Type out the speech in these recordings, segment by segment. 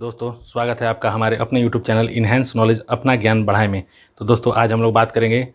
दोस्तों स्वागत है आपका हमारे अपने YouTube चैनल इनहैंस नॉलेज अपना ज्ञान बढ़ाए में। तो दोस्तों आज हम लोग बात करेंगे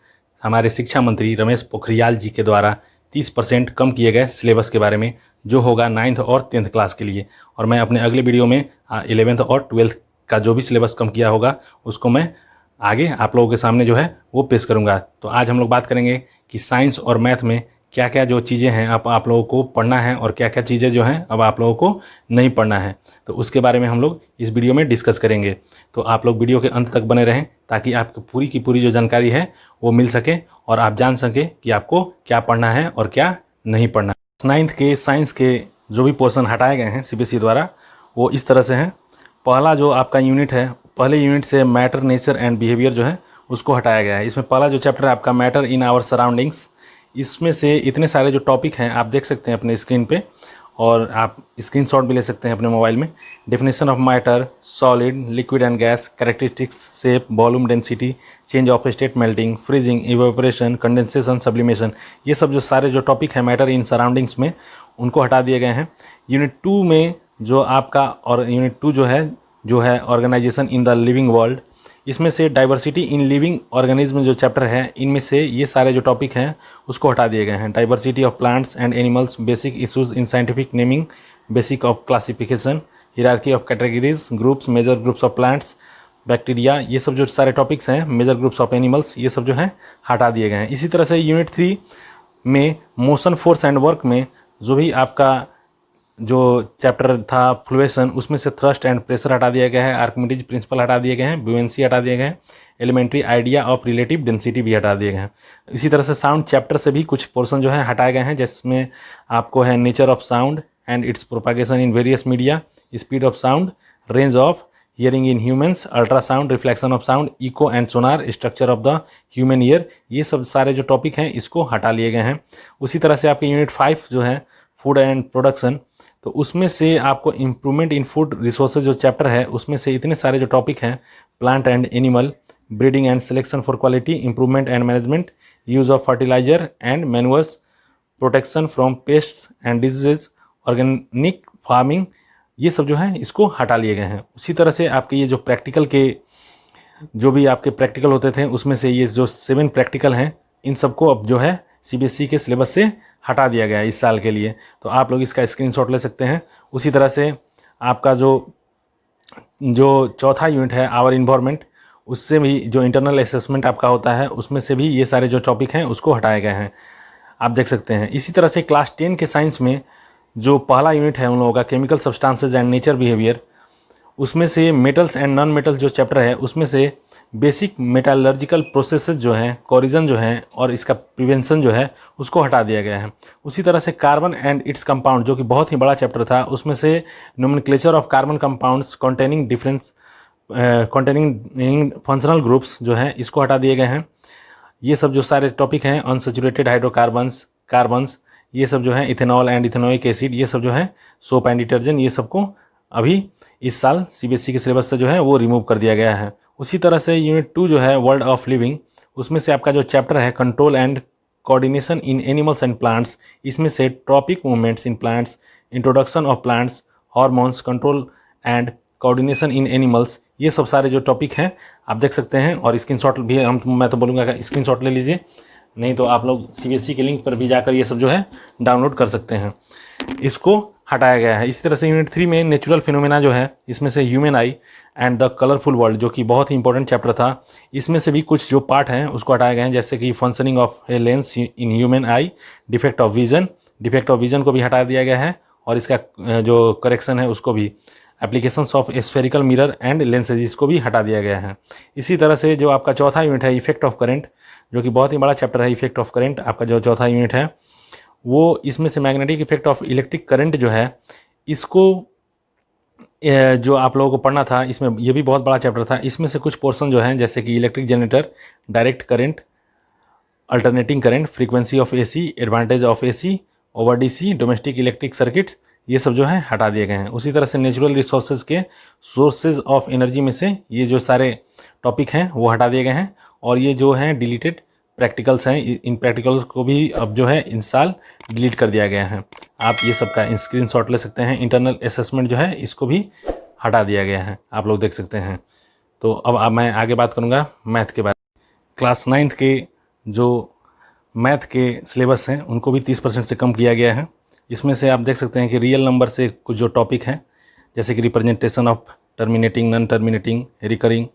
हमारे शिक्षा मंत्री रमेश पोखरियाल जी के द्वारा 30% कम किए गए सिलेबस के बारे में, जो होगा 9th और 10th क्लास के लिए। और मैं अपने अगले वीडियो में 11th और 12th का जो भी सिलेबस कम किया होगा उसको मैं आगे आप लोगों के सामने जो है वो पेश करूँगा। तो आज हम लोग बात करेंगे कि साइंस और मैथ में क्या क्या जो चीज़ें हैं आप लोगों को पढ़ना है और क्या क्या चीज़ें जो हैं अब आप लोगों को नहीं पढ़ना है, तो उसके बारे में हम लोग इस वीडियो में डिस्कस करेंगे। तो आप लोग वीडियो के अंत तक बने रहें ताकि आपको पूरी की पूरी जो जानकारी है वो मिल सके और आप जान सकें कि आपको क्या पढ़ना है और क्या नहीं पढ़ना है। 9th के साइंस के जो भी पोर्शन हटाए गए हैं CBSE द्वारा वो इस तरह से हैं। पहला जो आपका यूनिट है, पहले यूनिट से मैटर, नेचर एंड बिहेवियर जो है उसको हटाया गया है। इसमें पहला जो चैप्टर है आपका मैटर इन आवर सराउंडिंग्स, इसमें से इतने सारे जो टॉपिक हैं आप देख सकते हैं अपने स्क्रीन पे और आप स्क्रीनशॉट भी ले सकते हैं अपने मोबाइल में। Definition of matter, solid, liquid and gas, characteristics, shape, volume, density, change of state, melting, freezing, evaporation, condensation, sublimation, ये सब जो सारे जो टॉपिक हैं मैटर इन सराउंडिंग्स में उनको हटा दिए गए हैं। यूनिट 2 में जो आपका और यूनिट 2 जो है organisation in the living world, इसमें से डाइवर्सिटी इन लिविंग ऑर्गेनिज्म जो चैप्टर है इनमें से ये सारे जो टॉपिक हैं उसको हटा दिए गए हैं। Diversity of plants and animals, basic issues in scientific naming, basic of classification, hierarchy of categories, groups, major groups of plants, bacteria, ये सब जो सारे टॉपिक्स हैं, मेजर ग्रुप्स ऑफ एनिमल्स, ये सब जो हैं हटा दिए गए हैं। इसी तरह से यूनिट 3 में मोशन, फोर्स एंड वर्क में जो भी आपका जो चैप्टर था फ्लुएशन, उसमें से थ्रस्ट एंड प्रेशर हटा दिया गया है, आर्किमिडीज प्रिंसिपल हटा दिए गए हैं, ब्यूएंसी हटा दिए गए हैं, elementary idea of relative density भी हटा दिए गए हैं। इसी तरह से साउंड चैप्टर से भी कुछ पोर्शन जो है हटाए गए हैं, जिसमें आपको है nature of sound and its propagation in various media, speed of sound, range of hearing in humans, ultrasound, reflection of sound, echo and sonar, structure of the human ear, ये सब सारे जो टॉपिक हैं इसको हटा लिए गए हैं। उसी तरह से आपके यूनिट 5 जो है फूड एंड प्रोडक्शन, तो उसमें से आपको इम्प्रूवमेंट इन फूड रिसोर्सेज जो चैप्टर है उसमें से इतने सारे जो टॉपिक हैं, plant and animal, breeding and selection for quality, improvement and management, use of fertiliser and manures, protection from pests and diseases, organic farming, ये सब जो है इसको हटा लिए गए हैं। उसी तरह से आपके ये जो प्रैक्टिकल के जो भी आपके प्रैक्टिकल होते थे उसमें से ये जो 7 प्रैक्टिकल हैं इन सबको अब जो है CBSE के सिलेबस से हटा दिया गया है इस साल के लिए। तो आप लोग इसका स्क्रीनशॉट ले सकते हैं। उसी तरह से आपका जो चौथा यूनिट है आवर इन्वायरमेंट, उससे भी जो इंटरनल असेसमेंट आपका होता है उसमें से भी ये सारे जो टॉपिक हैं उसको हटाए गए हैं, आप देख सकते हैं। इसी तरह से क्लास 10 के साइंस में जो पहला यूनिट है उन लोगों का chemical substances and nature behaviour, उसमें से मेटल्स एंड नॉन मेटल्स जो चैप्टर है उसमें से बेसिक मेटालर्जिकल प्रोसेसेस जो हैं, कोरिजन जो हैं और इसका प्रिवेंशन जो है उसको हटा दिया गया है। उसी तरह से कार्बन एंड इट्स कंपाउंड जो कि बहुत ही बड़ा चैप्टर था, उसमें से nomenclature of carbon compounds containing functional groups जो हैं इसको हटा दिए गए हैं। ये सब जो सारे टॉपिक हैं, अनसैचुरेटेड कार्बन्स, ये सब जो है इथेनॉल एंड इथेनोइक एसिड, ये सब जो है सोप एंड डिटर्जेंट, ये सबको अभी इस साल CBSE के सिलेबस से जो है वो रिमूव कर दिया गया है। उसी तरह से यूनिट 2 जो है वर्ल्ड ऑफ लिविंग, उसमें से आपका जो चैप्टर है control and coordination in animals and plants, इसमें से tropic movements in plants, introduction of plants, hormones, control and coordination in animals, ये सब सारे जो टॉपिक हैं आप देख सकते हैं। और स्क्रीनशॉट भी मैं तो बोलूँगा स्क्रीनशॉट ले लीजिए, नहीं तो आप लोग CBSE के लिंक पर भी जाकर ये सब जो है डाउनलोड कर सकते हैं। इसको हटाया गया है। इसी तरह से यूनिट 3 में नेचुरल फिनोमेना जो है इसमें से human I and the colourful world जो कि बहुत ही इंपॉर्टेंट चैप्टर था, इसमें से भी कुछ जो पार्ट हैं उसको हटाए गए हैं, जैसे कि functioning of a lens in human I, defect of vision को भी हटा दिया गया है और इसका जो करेक्शन है उसको भी, applications of spherical mirror and lenses, इसको भी हटा दिया गया है। इसी तरह से जो आपका चौथा यूनिट है इफेक्ट ऑफ करंट, जो कि बहुत ही बड़ा चैप्टर है, इफेक्ट ऑफ करंट आपका जो चौथा यूनिट है वो, इसमें से magnetic effect of electric current जो है इसको जो आप लोगों को पढ़ना था, इसमें ये भी बहुत बड़ा चैप्टर था। इसमें से कुछ पोर्शन जो हैं जैसे कि electric generator, direct current, alternating current, frequency of AC, advantage of AC over DC, domestic electric circuits, ये सब जो है हटा दिए गए हैं। उसी तरह से नेचुरल रिसोर्सेज के सोर्सेज ऑफ एनर्जी में से ये जो सारे टॉपिक हैं वो हटा दिए गए हैं। और ये जो हैं डिलीटेड प्रैक्टिकल्स हैं, इन प्रैक्टिकल्स को भी अब जो है इन साल डिलीट कर दिया गया है। आप ये सब का स्क्रीनशॉट ले सकते हैं। इंटरनल असेसमेंट जो है इसको भी हटा दिया गया है, आप लोग देख सकते हैं। तो अब मैं आगे बात करूँगा मैथ के बारे में। क्लास 9th के जो मैथ के सिलेबस हैं उनको भी 30% से कम किया गया है। इसमें से आप देख सकते हैं कि रियल नंबर से कुछ जो टॉपिक हैं, जैसे कि representation of terminating, non terminating, recurring,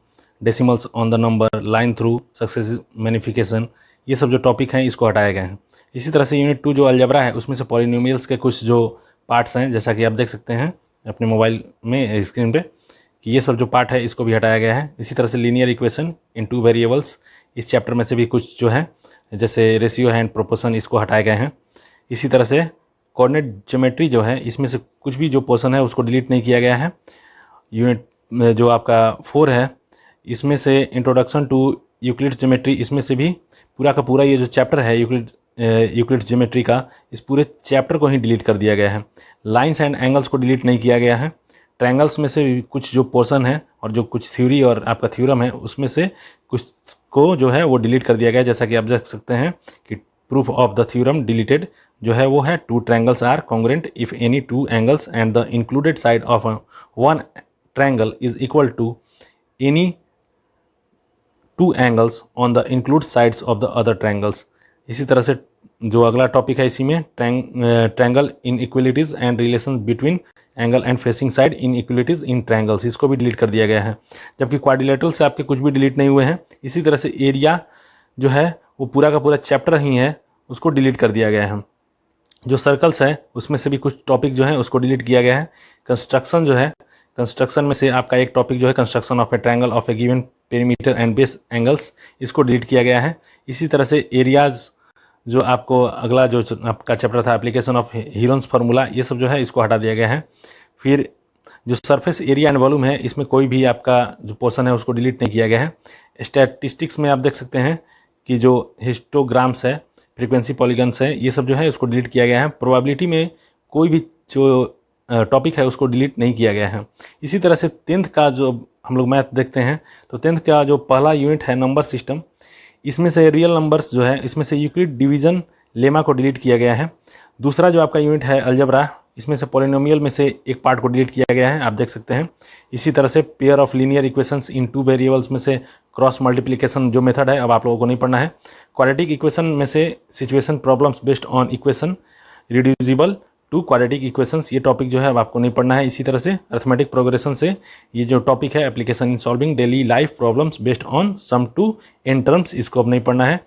decimals on the number, line through, successive magnification, ये सब जो टॉपिक हैं इसको हटाए गए हैं। इसी तरह से यूनिट 2 जो अलजबरा है उसमें से पॉलिनोमियल्स के कुछ जो पार्ट्स हैं, जैसा कि आप देख सकते हैं अपने मोबाइल में स्क्रीन पे, कि ये सब जो पार्ट है इसको भी हटाया गया है। इसी तरह से लीनियर इक्वेशन इन 2 वेरिएबल्स, इस चैप्टर में से भी कुछ जो है जैसे रेशियो है एंड प्रोपोर्शन, इसको हटाए गए हैं। इसी तरह से कोऑर्डिनेट ज्योमेट्री जो है इसमें से कुछ भी जो पोर्शन है उसको डिलीट नहीं किया गया है। यूनिट जो आपका 4 है इसमें से इंट्रोडक्शन टू यूक्लिड्स ज्योमेट्री, इसमें से भी पूरा का पूरा ये जो चैप्टर है यूक्लिड्स ज्योमेट्री का, इस पूरे चैप्टर को ही डिलीट कर दिया गया है। लाइंस एंड एंगल्स को डिलीट नहीं किया गया है। ट्रायंगल्स में से कुछ जो पोर्शन है और जो कुछ थ्योरी और आपका थ्योरम है उसमें से कुछ को जो है वो डिलीट कर दिया गया है। जैसा कि आप देख सकते हैं कि proof of the theorem deleted जो है वो है 2 triangles are congruent if any 2 angles and the included side of one triangle is equal to any 2 angles on the include sides of the other triangles. इसी तरह से जो अगला topic है इसी में triangle inequalities and relation between angle and facing side inequalities in triangles, इसको भी डिलीट कर दिया गया है। जबकि क्वाड्रिलेटरल से आपके कुछ भी डिलीट नहीं हुए हैं। इसी तरह से एरिया जो है वो पूरा का पूरा चैप्टर ही है, उसको डिलीट कर दिया गया है। जो सर्कल्स है उसमें से भी कुछ टॉपिक जो है उसको डिलीट किया गया है। कंस्ट्रक्शन जो है, कंस्ट्रक्शन में से आपका एक टॉपिक जो है construction of a triangle of A given perimeter and base angles, इसको डिलीट किया गया है। इसी तरह से एरियाज जो आपको अगला जो आपका चैप्टर था एप्लीकेशन ऑफ हीरोन्स फार्मूला, ये सब जो है इसको हटा दिया गया है। फिर जो सरफेस एरिया एंड वॉल्यूम है इसमें कोई भी आपका जो पोर्शन है उसको डिलीट नहीं किया गया है। स्टैटिस्टिक्स में आप देख सकते हैं कि जो हिस्टोग्राम्स है, फ्रीक्वेंसी पॉलीगन्स है, ये सब जो है उसको डिलीट किया गया है। प्रोबेबिलिटी में कोई भी जो टॉपिक है उसको डिलीट नहीं किया गया है। इसी तरह से 10th का जो हम लोग मैथ देखते हैं तो 10th का जो पहला यूनिट है नंबर सिस्टम, इसमें से रियल नंबर्स जो है इसमें से यूक्लिड डिवीजन लेमा को डिलीट किया गया है। दूसरा जो आपका यूनिट है अलजबरा, इसमें से पॉलिनोमियल में से एक पार्ट को डिलीट किया गया है, आप देख सकते हैं। इसी तरह से pair of linear equations in 2 variables में से क्रॉस मल्टीप्लिकेशन जो मेथड है अब आप लोगों को नहीं पढ़ना है। क्वाड्रेटिक इक्वेशन में से situation problems based on equation reducible to quadratic equations, ये टॉपिक जो है अब आपको नहीं पढ़ना है। इसी तरह से अरिथमेटिक प्रोग्रेशन से ये जो टॉपिक है application in solving daily life problems based on sum to N terms, इसको अब नहीं पढ़ना है।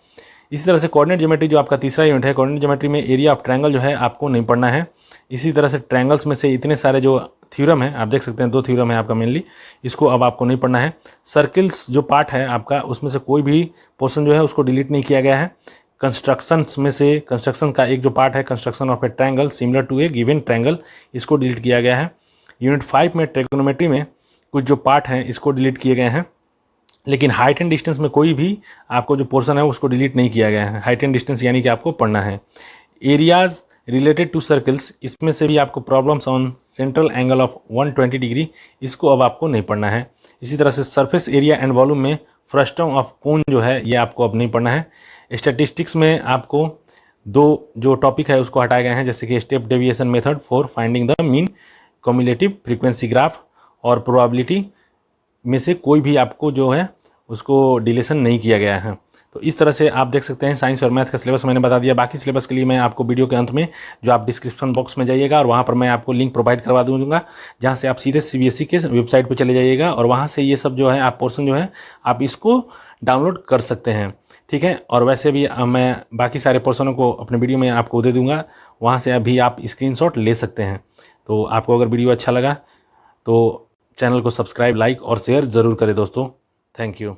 इसी तरह से कोऑर्डिनेट ज्योमेट्री जो आपका तीसरा यूनिट है, कोऑर्डिनेट ज्योमेट्री में एरिया ऑफ ट्रायंगल जो है आपको नहीं पढ़ना है। इसी तरह से ट्रायंगल्स में से इतने सारे जो थ्योरम है, आप देख सकते हैं 2 थ्योरम है आपका मेनली, इसको अब आपको नहीं पढ़ना है। सर्किल्स जो पार्ट है आपका उसमें से कोई भी पोर्शन जो है उसको डिलीट नहीं किया गया है। कंस्ट्रक्शंस में से कंस्ट्रक्शन का एक जो पार्ट है construction of a triangle similar to a given triangle, इसको डिलीट किया गया है। यूनिट 5 में ट्रिग्नोमेट्री में कुछ जो पार्ट हैं इसको डिलीट किए गए हैं। लेकिन हाइट एंड डिस्टेंस में कोई भी आपको जो पोर्शन है उसको डिलीट नहीं किया गया है। हाइट एंड डिस्टेंस यानी कि आपको पढ़ना है। एरियाज रिलेटेड टू सर्कल्स, इसमें से भी आपको problems on central angle of 120 degree, इसको अब आपको नहीं पढ़ना है। इसी तरह से सरफेस एरिया एंड वॉल्यूम में फ्रस्टम ऑफ कोन जो है ये आपको अब नहीं पढ़ना है। स्टैटिस्टिक्स में आपको 2 जो टॉपिक है उसको हटाए गए हैं, जैसे कि step deviation method for finding the mean, cumulative frequency graph और प्रोबेबिलिटी में से कोई भी आपको जो है उसको डिलीशन नहीं किया गया है। तो इस तरह से आप देख सकते हैं साइंस और मैथ का सिलेबस मैंने बता दिया। बाकी सिलेबस के लिए मैं आपको वीडियो के अंत में जो आप डिस्क्रिप्शन बॉक्स में जाइएगा और वहाँ पर मैं आपको लिंक प्रोवाइड करवा दूँगा, जहाँ से आप सीधे CBSE के वेबसाइट पर चले जाइएगा और वहाँ से ये सब जो है आप पोर्शन जो है आप इसको डाउनलोड कर सकते हैं, ठीक है। और वैसे भी मैं बाकी सारे पोर्शनों को अपने वीडियो में आपको दे दूँगा, वहाँ से अभी आप स्क्रीनशॉट ले सकते हैं। तो आपको अगर वीडियो अच्छा लगा तो चैनल को सब्सक्राइब, लाइक और शेयर ज़रूर करें दोस्तों। Thank you.